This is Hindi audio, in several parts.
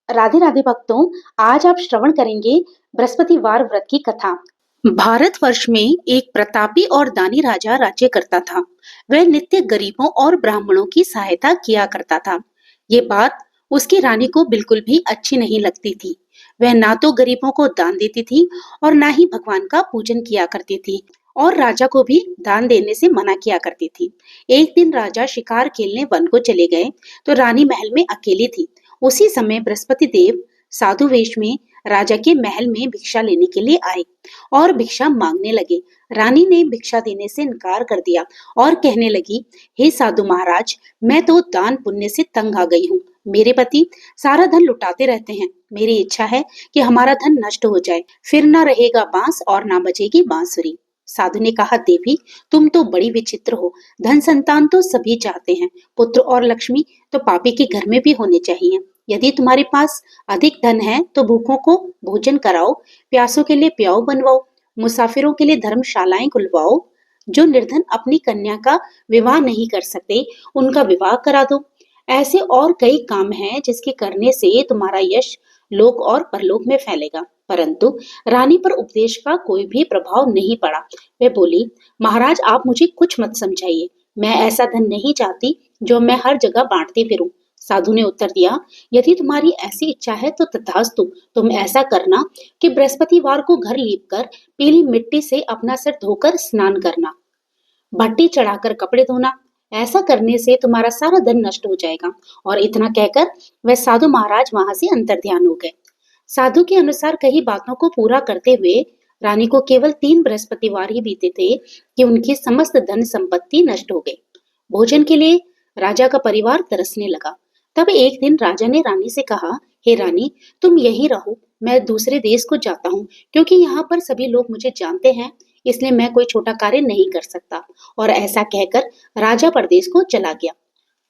राधे राधे भक्तों। आज आप श्रवण करेंगे बृहस्पतिवार व्रत की कथा। भारतवर्ष में एक प्रतापी और दानी राजा राज्य करता था। वह नित्य गरीबों और ब्राह्मणों की सहायता किया करता था। ये बात उसकी रानी को बिल्कुल भी अच्छी नहीं लगती थी। वह ना तो गरीबों को दान देती थी और ना ही भगवान का पूजन किया करती थी, और राजा को भी दान देने से मना किया करती थी। एक दिन राजा शिकार खेलने वन को चले गए तो रानी महल में अकेली थी। उसी समय बृहस्पति देव साधु वेश में राजा के महल में भिक्षा लेने के लिए आए और भिक्षा मांगने लगे। रानी ने भिक्षा देने से इनकार कर दिया और कहने लगी, हे साधु महाराज, मैं तो दान पुण्य से तंग आ गई हूँ। मेरे पति सारा धन लुटाते रहते हैं। मेरी इच्छा है कि हमारा धन नष्ट हो जाए, फिर ना रहेगा बांस और ना बजेगी बांसुरी। साधु ने कहा, देवी, तुम तो बड़ी विचित्र हो। धन संतान तो सभी चाहते हैं, पुत्र और लक्ष्मी तो पापी के घर में भी होने चाहिए। यदि तुम्हारे पास अधिक धन है तो भूखों को भोजन कराओ, प्यासों के लिए प्याऊ बनवाओ, मुसाफिरों के लिए धर्मशालाएं खुलवाओ। जो निर्धन अपनी कन्या का विवाह नहीं कर सकते, उनका विवाह करा दो। ऐसे और कई काम हैं जिसके करने से तुम्हारा यश लोक और परलोक में फैलेगा। परंतु रानी पर उपदेश का कोई भी प्रभाव नहीं पड़ा। वह बोली, महाराज, आप मुझे कुछ मत समझाइए। मैं ऐसा धन नहीं चाहती जो मैं हर जगह बांटती फिरूं। साधु ने उत्तर दिया, यदि तुम्हारी ऐसी इच्छा है तो तथास्तु। तुम ऐसा करना कि बृहस्पतिवार को घर लीपकर पीली मिट्टी से अपना सिर धोकर स्नान करना, भट्टी चढ़ाकर कपड़े धोना। ऐसा करने से तुम्हारा सारा धन नष्ट हो जाएगा। और इतना कहकर वह साधु महाराज वहां से अंतर्ध्यान हो गए। साधु के अनुसार कई बातों को पूरा करते हुए रानी को केवल 3 बृहस्पतिवार ही बीते थे कि उनकी समस्त धन संपत्ति नष्ट हो गई। भोजन के लिए राजा का परिवार तरसने लगा। तब एक दिन राजा ने रानी से कहा, हे रानी, तुम यहीं रहो, मैं दूसरे देश को जाता हूँ, क्योंकि यहाँ पर सभी लोग मुझे जानते हैं, इसलिए मैं कोई छोटा कार्य नहीं कर सकता। और ऐसा कहकर राजा परदेश को चला गया।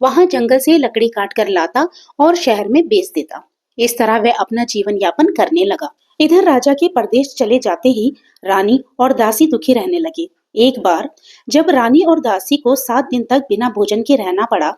वहां जंगल से लकड़ी काट कर लाता और शहर में बेच देता। इस तरह वह अपना जीवन यापन करने लगा। इधर राजा के परदेश चले जाते ही रानी और दासी दुखी रहने लगे। एक बार जब रानी और दासी को 7 दिन तक बिना भोजन के रहना पड़ा,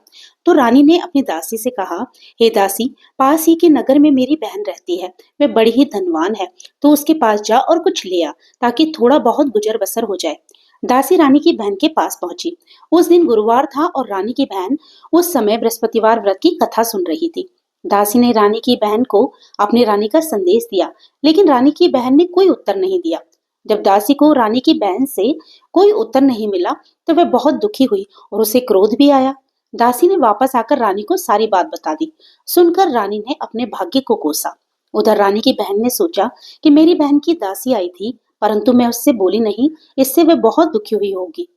तो रानी ने अपनी दासी से कहा, हे दासी, पास ही के नगर में मेरी बहन रहती है। वह बड़ी ही धनवान है, तो उसके पास जा और कुछ ले आ, ताकि थोड़ा बहुत गुजर बसर हो जाए। दासी रानी की बहन के पास पहुंची। उस दिन गुरुवार था और रानी की बहन उस समय बृहस्पतिवार व्रत की कथा सुन रही थी। दासी ने रानी की बहन को अपनी रानी का संदेश दिया, लेकिन रानी की बहन ने कोई उत्तर नहीं दिया। जब दासी को रानी की बहन से कोई उत्तर नहीं मिला तो वह बहुत दुखी हुई और उसे क्रोध भी आया। दासी ने वापस आकर रानी को सारी बात बता दी। सुनकर रानी ने अपने भाग्य को कोसा। उधर रानी की बहन ने सोचा कि मेरी बहन की दासी आई थी, परंतु मैं उससे बोली नहीं, इससे वह बहुत दुखी हुई होगी।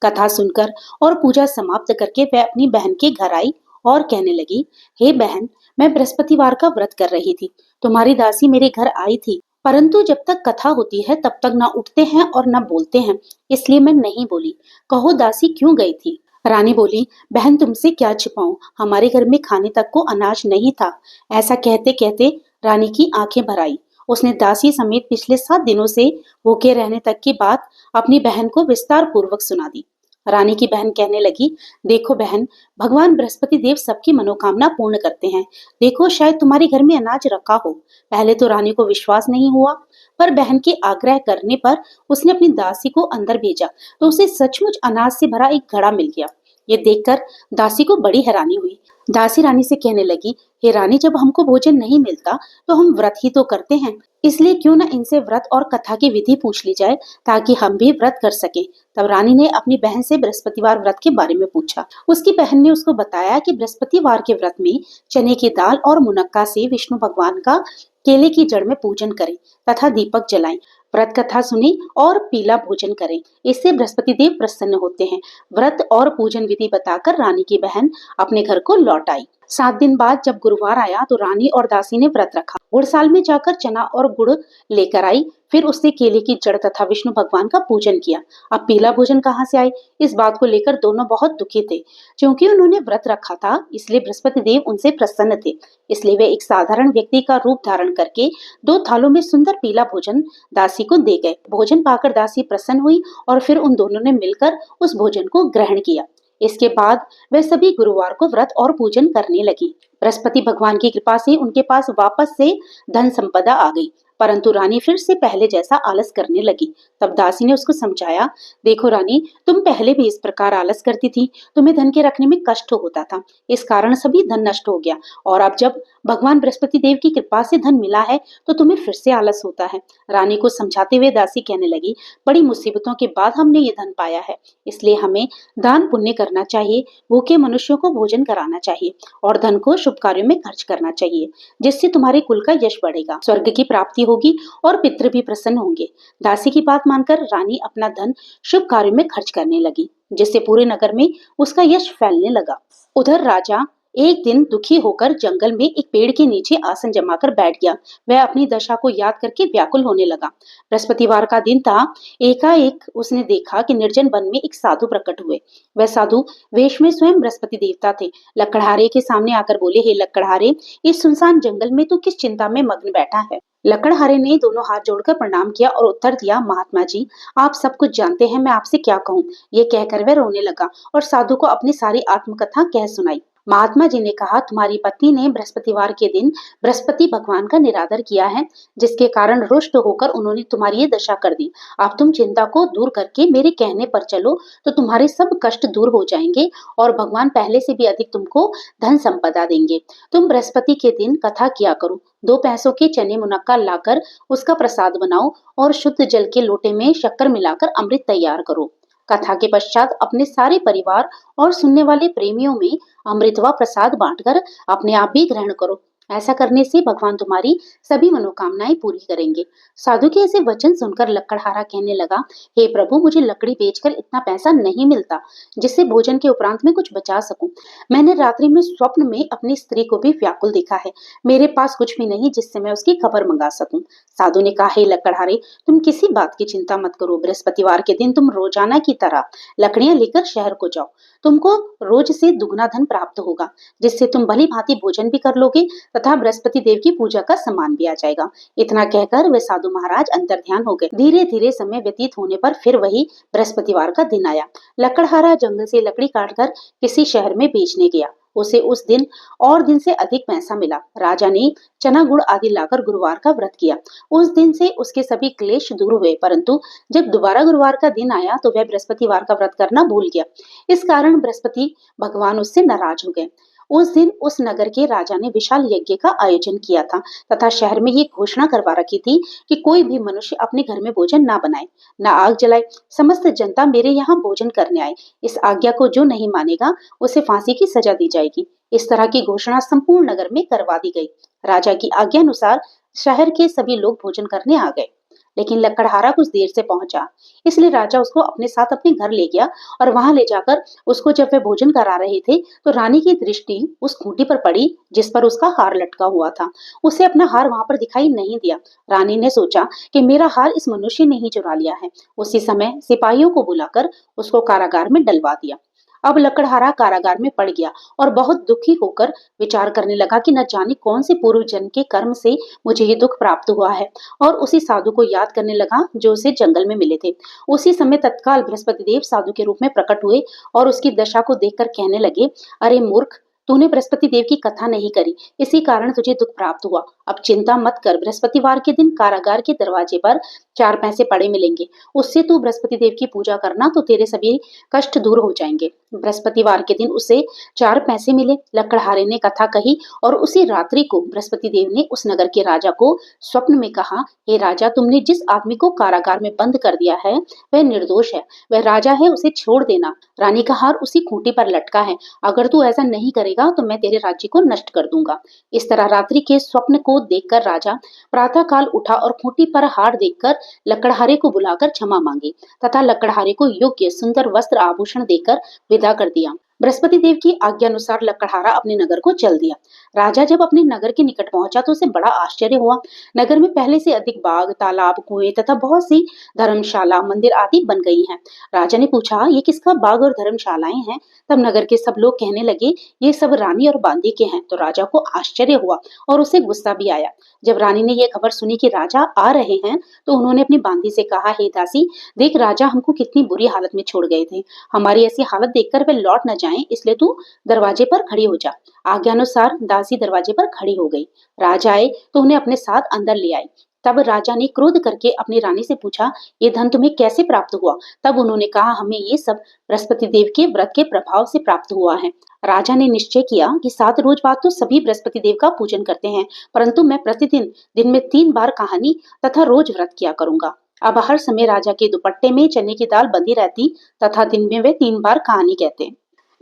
कथा सुनकर और पूजा समाप्त करके वह अपनी बहन के घर आई और कहने लगी, हे बहन, मैं बृहस्पतिवार का व्रत कर रही थी। तुम्हारी दासी मेरे घर आई थी, परंतु जब तक कथा होती है तब तक ना उठते हैं और ना बोलते हैं, इसलिए मैं नहीं बोली। कहो दासी क्यों गई थी? रानी बोली, बहन, तुमसे क्या छिपाऊं, हमारे घर में खाने तक को अनाज नहीं था। ऐसा कहते कहते रानी की आंखें भर आई। उसने दासी समेत पिछले 7 दिनों से भूखे रहने तक की बात अपनी बहन को विस्तार पूर्वक सुना दी। रानी की बहन कहने लगी, देखो बहन, भगवान बृहस्पति देव सबकी मनोकामना पूर्ण करते हैं। देखो, शायद तुम्हारे घर में अनाज रखा हो। पहले तो रानी को विश्वास नहीं हुआ, पर बहन के आग्रह करने पर उसने अपनी दासी को अंदर भेजा तो उसे सचमुच अनाज से भरा एक घड़ा मिल गया। ये देखकर दासी को बड़ी हैरानी हुई। दासी रानी से कहने लगी, हे रानी, जब हमको भोजन नहीं मिलता तो हम व्रत ही तो करते हैं, इसलिए क्यों न इनसे व्रत और कथा की विधि पूछ ली जाए, ताकि हम भी व्रत कर सकें। तब रानी ने अपनी बहन से बृहस्पतिवार व्रत के बारे में पूछा। उसकी बहन ने उसको बताया कि बृहस्पतिवार के व्रत में चने की दाल और मुनक्का से विष्णु भगवान का केले की जड़ में पूजन करें तथा दीपक जलाएं, व्रत कथा सुने और पीला भोजन करें। इससे बृहस्पति देव प्रसन्न होते हैं। व्रत और पूजन विधि बताकर रानी की बहन अपने घर को लौट आई। 7 दिन बाद जब गुरुवार आया तो रानी और दासी ने व्रत रखा। गुड़साल में जाकर चना और गुड़ लेकर आई, फिर उससे केले की जड़ तथा विष्णु भगवान का पूजन किया। अब पीला भोजन कहाँ से आए, इस बात को लेकर दोनों बहुत दुखी थे। क्योंकि उन्होंने व्रत रखा था, इसलिए बृहस्पति देव उनसे प्रसन्न थे। इसलिए वे एक साधारण व्यक्ति का रूप धारण करके 2 थालों में सुंदर पीला भोजन दासी को दे गए। भोजन पाकर दासी प्रसन्न हुई और फिर उन दोनों ने मिलकर उस भोजन को ग्रहण किया। इसके बाद वह सभी गुरुवार को व्रत और पूजन करने लगी। बृहस्पति भगवान की कृपा से उनके पास वापस से धन संपदा आ गई, परंतु रानी फिर से पहले जैसा आलस करने लगी। तब दासी ने उसको समझाया, देखो रानी, तुम पहले भी इस प्रकार आलस करती थी, तुम्हें धन के रखने में कष्ट होता था, इस कारण सभी धन नष्ट हो गया, और अब जब भगवान बृहस्पति देव की कृपा से धन मिला है तो तुम्हें फिर से आलस होता है। रानी को समझाते हुए दासी कहने लगी, बड़ी मुसीबतों के बाद हमने ये धन पाया है, इसलिए हमें दान पुण्य करना चाहिए, भूखे मनुष्यों को भोजन कराना चाहिए और धन को शुभ कार्यों में खर्च करना चाहिए, जिससे तुम्हारे कुल का यश बढ़ेगा, स्वर्ग की प्राप्ति होगी और पितृ भी प्रसन्न होंगे। दासी की बात मानकर रानी अपना धन शुभ कार्यों में खर्च करने लगी, जिससे पूरे नगर में उसका यश फैलने लगा। उधर राजा एक दिन दुखी होकर जंगल में एक पेड़ के नीचे आसन जमाकर बैठ गया। वह अपनी दशा को याद करके व्याकुल होने लगा। बृहस्पतिवार का दिन था। एकाएक उसने देखा कि निर्जन वन में एक साधु प्रकट हुए। वह साधु वेश में स्वयं बृहस्पति देवता थे। लकड़हारे के सामने आकर बोले, हे लकड़हारे, इस सुनसान जंगल में तू किस चिंता में मग्न बैठा है? लकड़हारे ने दोनों हाथ जोड़कर प्रणाम किया और उत्तर दिया, महात्मा जी, आप सब कुछ जानते हैं, मैं आपसे क्या कहूँ। ये कहकर वह रोने लगा और साधु को अपनी सारी आत्मकथा कह सुनाई। महात्मा जी ने कहा, तुम्हारी पत्नी ने बृहस्पतिवार के दिन बृहस्पति भगवान का निरादर किया है, जिसके कारण रुष्ट होकर उन्होंने तुम्हारी ये दशा कर दी। अब तुम चिंता को दूर करके मेरे कहने पर चलो तो तुम्हारे सब कष्ट दूर हो जाएंगे और भगवान पहले से भी अधिक तुमको धन संपदा देंगे। तुम बृहस्पति के दिन कथा किया करो। 2 पैसों के चने मुनक्का लाकर उसका प्रसाद बनाओ और शुद्ध जल के लोटे में शक्कर मिलाकर अमृत तैयार करो। कथा के पश्चात अपने सारे परिवार और सुनने वाले प्रेमियों में अमृत व प्रसाद बांटकर अपने आप भी ग्रहण करो। ऐसा करने से भगवान तुम्हारी सभी मनोकामनाएं पूरी करेंगे। साधु के ऐसे वचन सुनकर लकड़हारा कहने लगा, हे प्रभु, मुझे लकड़ी बेचकर इतना पैसा नहीं मिलता जिससे भोजन के उपरांत में कुछ बचा सकूं। मैंने रात्रि में स्वप्न में अपनी स्त्री को भी व्याकुल देखा है। मेरे पास कुछ भी नहीं जिससे मैं उसकी खबर मंगा सकूं। साधु ने कहा, हे लकड़हारे, तुम किसी बात की चिंता मत करो। बृहस्पतिवार के दिन तुम रोजाना की तरह लकड़ियां लेकर शहर को जाओ। तुमको रोज से दुगना धन प्राप्त होगा, जिससे तुम भली भांति भोजन भी कर लोगे तथा बृहस्पति देव की पूजा का सम्मान भी आ जाएगा। इतना कहकर वे साधु महाराज अंतर्ध्यान हो गए। धीरे धीरे समय व्यतीत होने पर फिर वही बृहस्पतिवार का दिन आया। लकड़हारा जंगल से लकड़ी काटकर किसी शहर में बेचने गया। उसे उस दिन और दिन से अधिक पैसा मिला। राजा ने चना गुड़ आदि लाकर गुरुवार का व्रत किया। उस दिन से उसके सभी क्लेश दूर हुए, परंतु जब दोबारा गुरुवार का दिन आया तो वह बृहस्पतिवार का व्रत करना भूल गया। इस कारण बृहस्पति भगवान उससे नाराज हो गए। उस दिन उस नगर के राजा ने विशाल यज्ञ का आयोजन किया था तथा शहर में ये घोषणा करवा रखी थी कि कोई भी मनुष्य अपने घर में भोजन ना बनाए, ना आग जलाए। समस्त जनता मेरे यहाँ भोजन करने आए। इस आज्ञा को जो नहीं मानेगा उसे फांसी की सजा दी जाएगी। इस तरह की घोषणा संपूर्ण नगर में करवा दी गई। राजा की आज्ञा अनुसार शहर के सभी लोग भोजन करने आ गए, लेकिन लकड़हारा कुछ देर से पहुंचा, इसलिए राजा उसको अपने साथ अपने घर ले गया और वहां ले जाकर उसको जब वे भोजन करा रहे थे तो रानी की दृष्टि उस खूंटी पर पड़ी जिस पर उसका हार लटका हुआ था। उसे अपना हार वहां पर दिखाई नहीं दिया। रानी ने सोचा कि मेरा हार इस मनुष्य ने ही चुरा लिया है। उसी समय सिपाहियों को बुलाकर उसको कारागार में डलवा दिया। अब लकड़हारा कारागार में पड़ गया और बहुत दुखी होकर विचार करने लगा कि न जाने कौन से पूर्व जन्म के कर्म से मुझे ये दुख प्राप्त हुआ है, और उसी साधु को याद करने लगा जो उसे जंगल में मिले थे। उसी समय तत्काल बृहस्पति देव साधु के रूप में प्रकट हुए और उसकी दशा को देखकर कहने लगे, अरे मूर्ख, तूने बृहस्पति देव की कथा नहीं करी, इसी कारण तुझे दुख प्राप्त हुआ। अब चिंता मत कर, बृहस्पतिवार के दिन कारागार के दरवाजे पर 4 पैसे पड़े मिलेंगे, उससे तू बृहस्पति देव की पूजा करना तो तेरे सभी कष्ट दूर हो जाएंगे। बृहस्पतिवार के दिन उसे 4 पैसे मिले। लकड़हारे ने कथा कही और उसी रात्रि को बृहस्पति देव ने उस नगर के राजा को स्वप्न में कहा, हे राजा, तुमने जिस आदमी को कारागार में बंद कर दिया है वह निर्दोष है, वह राजा है, उसे छोड़ देना। रानी का हार उसी खूंटी पर लटका है, अगर तू ऐसा नहीं करेगा तो मैं तेरे राज्य को नष्ट कर दूंगा। इस तरह रात्रि के स्वप्न को देखकर राजा प्रातः काल उठा और खूंटी पर हार देखकर लकड़हारे को बुलाकर क्षमा मांगी तथा लकड़हारे को योग्य सुंदर वस्त्र आभूषण देकर विदा कर दिया। बृहस्पति देव की आज्ञा अनुसार लकड़हारा अपने नगर को चल दिया। राजा जब अपने नगर के निकट पहुंचा तो उसे बड़ा आश्चर्य हुआ। नगर में पहले से अधिक बाग, तालाब, कुएं तथा बहुत सी धर्मशाला, मंदिर आदि बन गई हैं। राजा ने पूछा, ये किसका बाग और धर्मशालाएं हैं? तब नगर के सब लोग कहने लगे, ये सब रानी और बांदी के हैं। तो राजा को आश्चर्य हुआ और उसे गुस्सा भी आया। जब रानी ने यह खबर सुनी कि राजा आ रहे हैं, तो उन्होंने अपनी बांदी से कहा, हे दासी, देख राजा हमको कितनी बुरी हालत में छोड़ गए थे। हमारी ऐसी हालत देखकर वे लौट न जाएं, इसलिए तू दरवाजे पर खड़ी हो जा। आज्ञानुसार दासी दरवाजे पर खड़ी हो गई। राजा आए तो उन्हें अपने साथ अंदर ले आए। तब राजा ने क्रोध करके अपनी रानी से पूछा, ये धन तुम्हें कैसे प्राप्त हुआ? तब उन्होंने कहा, हमें ये सब बृहस्पति देव के व्रत के प्रभाव से प्राप्त हुआ है। राजा ने निश्चय किया कि 7 रोज बाद तो सभी बृहस्पति देव का पूजन करते हैं, परंतु मैं प्रतिदिन दिन में 3 बार कहानी तथा रोज व्रत किया करूंगा। अब हर समय राजा के दुपट्टे में चने की दाल बंधी रहती तथा दिन में वे 3 बार कहानी कहते।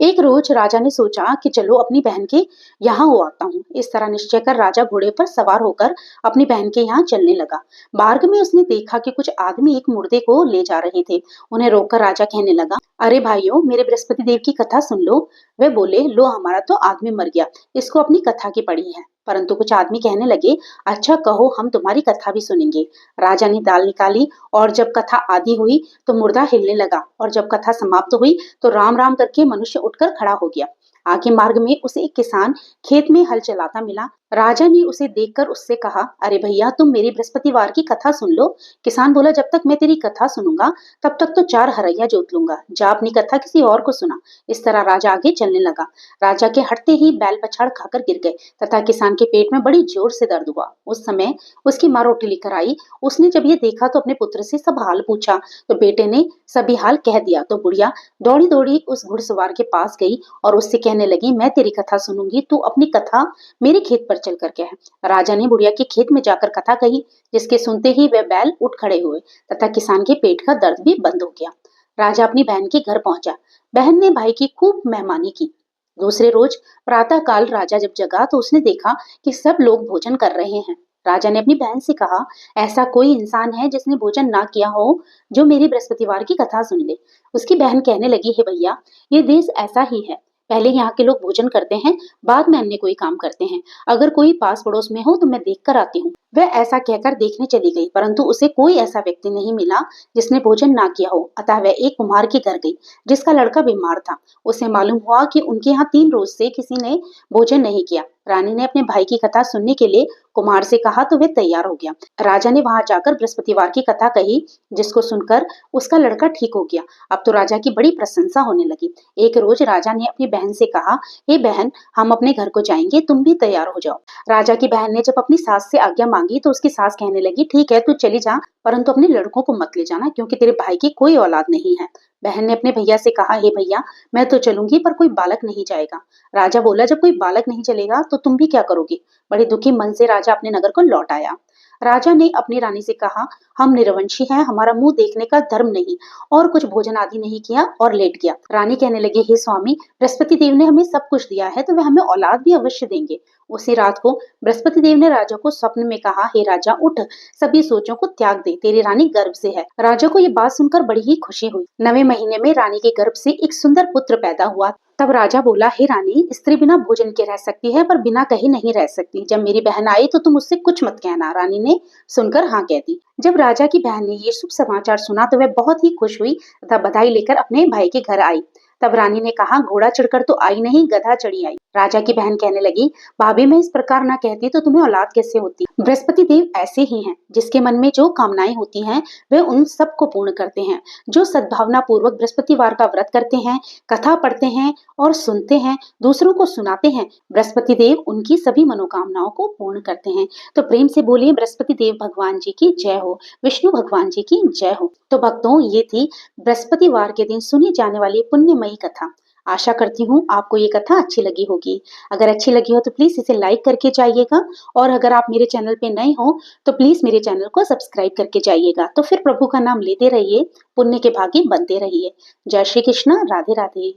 एक रोज राजा ने सोचा कि चलो अपनी बहन के यहाँ हो आता हूँ। इस तरह निश्चय कर राजा घोड़े पर सवार होकर अपनी बहन के यहाँ चलने लगा। मार्ग में उसने देखा कि कुछ आदमी एक मुर्दे को ले जा रहे थे। उन्हें रोककर राजा कहने लगा, अरे भाइयों, मेरे बृहस्पति देव की कथा सुन लो। वे बोले, लो, हमारा तो आदमी मर गया, इसको अपनी कथा की पड़ी है। परंतु कुछ आदमी कहने लगे, अच्छा कहो, हम तुम्हारी कथा भी सुनेंगे। राजा ने दाल निकाली और जब कथा आधी हुई तो मुर्दा हिलने लगा, और जब कथा समाप्त हुई तो राम राम करके मनुष्य उठकर खड़ा हो गया। आगे मार्ग में उसे एक किसान खेत में हल चलाता मिला। राजा ने उसे देखकर उससे कहा, अरे भैया, तुम मेरी बृहस्पतिवार की कथा सुन लो। किसान बोला, जब तक मैं तेरी कथा सुनूंगा तब तक तो 4 हरैया जोत लूंगा। जा अपनी कथा किसी और को सुना। इस तरह राजा आगे चलने लगा। राजा के हटते ही बैल पछाड़ खाकर गिर गए तथा किसान के पेट में बड़ी जोर से दर्द हुआ। उस समय उसकी माँ रोटी लेकर आई। उसने जब ये देखा तो अपने पुत्र से सब हाल पूछा, तो बेटे ने सभी हाल कह दिया। तो बुढ़िया दौड़ी दौड़ी उस घुड़सवार के पास गई और उससे कहने लगी, मैं तेरी कथा सुनूंगी, तू अपनी कथा मेरे खेत पर चल कर कह। राजा ने बुढ़िया के खेत में जाकर कथा कही, जिसके सुनते ही वे बैल उठ खड़े हुए तथा किसान के पेट का दर्द भी बंद हो गया। राजा अपनी बहन के घर पहुंचा। बहन ने भाई की खूब मेहमानी की। दूसरे रोज प्रातः काल राजा जब जगा तो उसने देखा कि सब लोग भोजन कर रहे हैं। राजा ने अपनी बहन से कहा, ऐसा कोई इंसान है जिसने भोजन ना किया हो, जो मेरी बृहस्पतिवार की कथा सुन ले। उसकी बहन कहने लगी, हे भैया, ये देश ऐसा ही है। पहले यहाँ के लोग भोजन करते हैं, बाद में अन्य कोई काम करते हैं। अगर कोई पास पड़ोस में हो तो मैं देख कर आती हूँ। वह ऐसा कहकर देखने चली गई, परंतु उसे कोई ऐसा व्यक्ति नहीं मिला जिसने भोजन ना किया हो। अतः वह एक कुम्हार के घर गई, जिसका लड़का बीमार था। उसे मालूम हुआ कि उनके यहाँ 3 रोज से किसी ने भोजन नहीं किया। रानी ने अपने भाई की कथा सुनने के लिए कुम्हार से कहा तो वह तैयार हो गया। राजा ने वहां जाकर बृहस्पतिवार की कथा कही, जिसको सुनकर उसका लड़का ठीक हो गया। अब तो राजा की बड़ी प्रशंसा होने लगी। एक रोज राजा ने अपनी बहन से कहा, हे बहन, हम अपने घर को जाएंगे, तुम भी तैयार हो जाओ। राजा की बहन ने जब अपनी सास से आज्ञा मांगी तो उसकी सास कहने लगी, ठीक है, तू चली जा, परंतु अपने लड़कों को मत ले जाना, क्योंकि तेरे भाई की कोई औलाद नहीं है। बहन ने अपने भैया से कहा, हे भैया, मैं तो चलूंगी, पर कोई बालक नहीं जाएगा। राजा बोला, जब कोई बालक नहीं चलेगा तो तुम भी क्या करोगे? बड़े दुखी मन से राजा अपने नगर को लौट आया। राजा ने अपनी रानी से कहा, हम निरवंशी हैं, हमारा मुंह देखने का धर्म नहीं। और कुछ भोजन आदि नहीं किया और लेट गया। रानी कहने लगी, हे स्वामी, बृहस्पति देव ने हमें सब कुछ दिया है, तो वह हमें औलाद भी अवश्य देंगे। उसी रात को बृहस्पति देव ने राजा को स्वप्न में कहा, हे राजा, उठ, सभी सोचों को त्याग दे, तेरी रानी गर्भ से है। राजा को ये बात सुनकर बड़ी ही खुशी हुई। 9वें महीने में रानी के गर्भ से एक सुंदर पुत्र पैदा हुआ। तब राजा बोला, हे रानी, स्त्री बिना भोजन के रह सकती है, पर बिना कहीं नहीं रह सकती। जब मेरी बहन आई तो तुम उससे कुछ मत कहना। रानी ने सुनकर हाँ कह दी। जब राजा की बहन ने ये शुभ समाचार सुना तो वह बहुत ही खुश हुई तथा बधाई लेकर अपने भाई के घर आई। तब रानी ने कहा, घोड़ा चढ़कर तो आई नहीं, गधा चढ़ी आई। राजा की बहन कहने लगी, भाभी, मैं इस प्रकार ना कहती तो तुम्हें औलाद कैसे होती? बृहस्पति देव ऐसे ही हैं, जिसके मन में जो कामनाएं होती हैं वे उन सब को पूर्ण करते हैं। जो सद्भावना पूर्वक बृहस्पतिवार का व्रत करते हैं, कथा पढ़ते हैं और सुनते हैं, दूसरों को सुनाते हैं, बृहस्पति देव उनकी सभी मनोकामनाओं को पूर्ण करते हैं। तो प्रेम से बोलिए, बृहस्पति देव भगवान जी की जय हो, विष्णु भगवान जी की जय हो। तो भक्तों, ये थी बृहस्पतिवार के दिन सुनी जाने वाली पुण्यमयी कथा। आशा करती हूँ आपको ये कथा अच्छी लगी होगी। अगर अच्छी लगी हो तो प्लीज इसे लाइक करके जाइएगा, और अगर आप मेरे चैनल पे नए हो तो प्लीज मेरे चैनल को सब्सक्राइब करके जाइएगा। तो फिर प्रभु का नाम लेते रहिए, पुण्य के भागी बनते रहिए। जय श्री कृष्ण, राधे राधे।